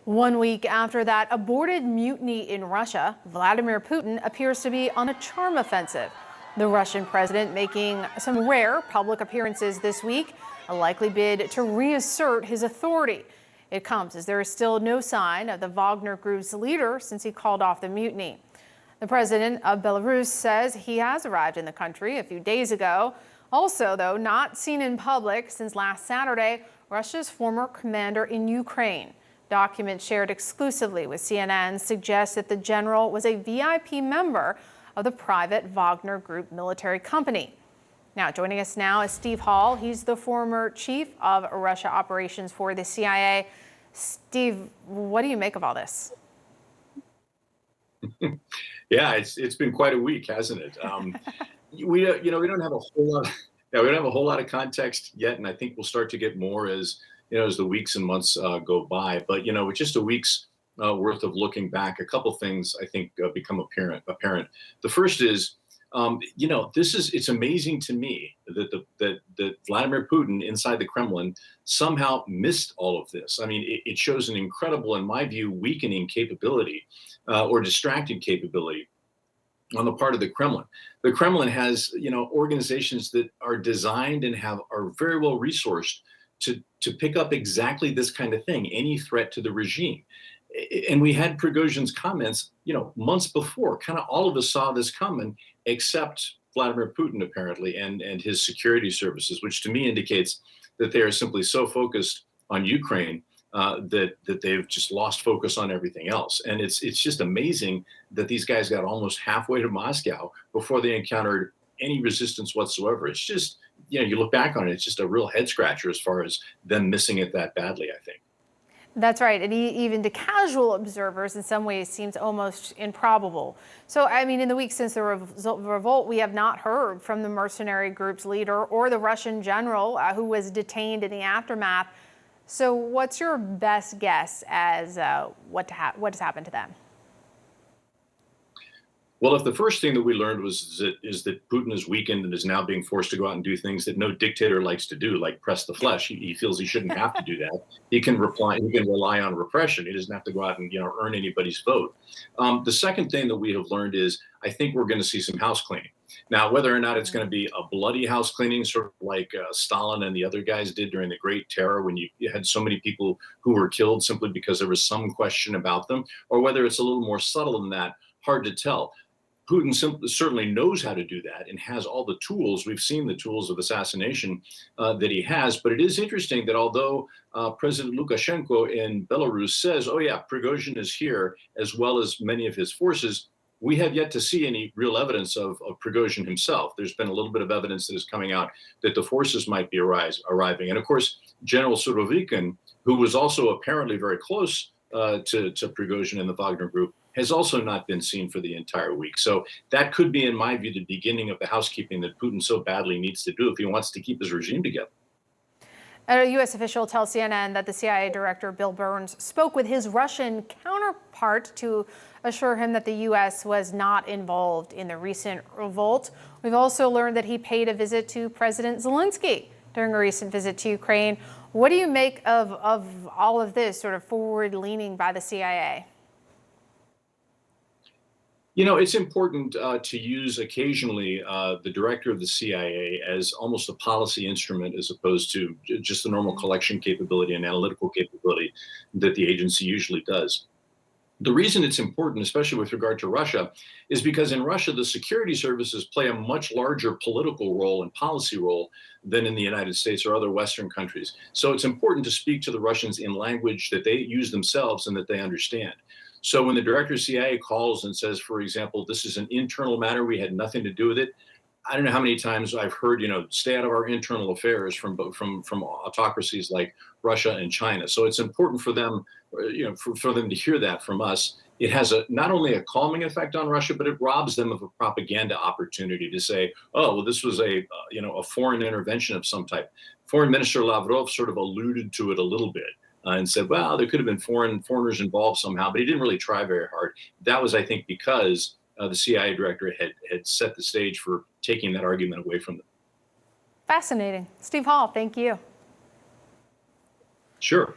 1 week after that aborted mutiny in Russia, Vladimir Putin appears to be on a charm offensive. The Russian president making some rare public appearances this week, a likely bid to reassert his authority. It comes as there is still no sign of the Wagner Group's leader since he called off the mutiny. The president of Belarus says he has arrived in the country a few days ago. Also, though, not seen in public since last Saturday, Russia's former commander in Ukraine. Documents shared exclusively with CNN suggest that the general was a VIP member of the private Wagner Group military company. Now, joining us now is Steve Hall. He's the former chief of Russia operations for the CIA. Steve, what do you make of all this? Yeah, it's been quite a week, hasn't it? We don't have a whole lot. Yeah, we don't have a whole lot of context yet, and I think we'll start to get more as as the weeks and months go by. But with just a week's worth of looking back, a couple things I think become apparent. The first is, it's amazing to me that Vladimir Putin inside the Kremlin somehow missed all of this. I mean, it shows an incredible, in my view, weakening capability or distracted capability on the part of the Kremlin. The Kremlin has, organizations that are designed and are very well resourced to pick up exactly this kind of thing, any threat to the regime. And we had Prigozhin's comments, months before. Kind of all of us saw this coming, except Vladimir Putin, apparently, and his security services, which to me indicates that they are simply so focused on Ukraine that they've just lost focus on everything else. And it's just amazing that these guys got almost halfway to Moscow before they encountered any resistance whatsoever. It's just, you look back on it, it's just a real head scratcher as far as them missing it that badly, I think. That's right. And even to casual observers, in some ways, seems almost improbable. So, I mean, in the weeks since the revolt, we have not heard from the mercenary group's leader or the Russian general who was detained in the aftermath. So what's your best guess as what has happened to them? Well, if the first thing that we learned is that Putin is weakened and is now being forced to go out and do things that no dictator likes to do, like press the flesh, he feels he shouldn't have to do that. He can rely on repression. He doesn't have to go out and earn anybody's vote. The second thing that we have learned is I think we're going to see some house cleaning. Now, whether or not it's going to be a bloody house cleaning, sort of like Stalin and the other guys did during the Great Terror, when you had so many people who were killed simply because there was some question about them, or whether it's a little more subtle than that, hard to tell. Putin certainly knows how to do that and has all the tools. We've seen the tools of assassination that he has. But it is interesting that although President Lukashenko in Belarus says, oh, yeah, Prigozhin is here, as well as many of his forces, we have yet to see any real evidence of Prigozhin himself. There's been a little bit of evidence that is coming out that the forces might be arriving. And of course, General Surovikin, who was also apparently very close to Prigozhin and the Wagner Group, has also not been seen for the entire week. So that could be, in my view, the beginning of the housekeeping that Putin so badly needs to do if he wants to keep his regime together. A U.S. official tells CNN that the CIA director, Bill Burns, spoke with his Russian counterpart to assure him that the U.S. was not involved in the recent revolt. We've also learned that he paid a visit to President Zelensky during a recent visit to Ukraine. What do you make of all of this sort of forward leaning by the CIA? It's important to use occasionally the director of the CIA as almost a policy instrument as opposed to just the normal collection capability and analytical capability that the agency usually does. The reason it's important, especially with regard to Russia, is because in Russia, the security services play a much larger political role and policy role than in the United States or other Western countries. So it's important to speak to the Russians in language that they use themselves and that they understand. So when the director of CIA calls and says, for example, this is an internal matter, we had nothing to do with it, I don't know how many times I've heard, stay out of our internal affairs from autocracies like Russia and China. So it's important for them, for them to hear that from us. It has not only a calming effect on Russia, but it robs them of a propaganda opportunity to say, oh, well, this was a foreign intervention of some type. Foreign Minister Lavrov sort of alluded to it a little bit. And said, well, there could have been foreigners involved somehow, but he didn't really try very hard. That was, I think, because the CIA director had set the stage for taking that argument away from them. Fascinating. Steve Hall, thank you. Sure.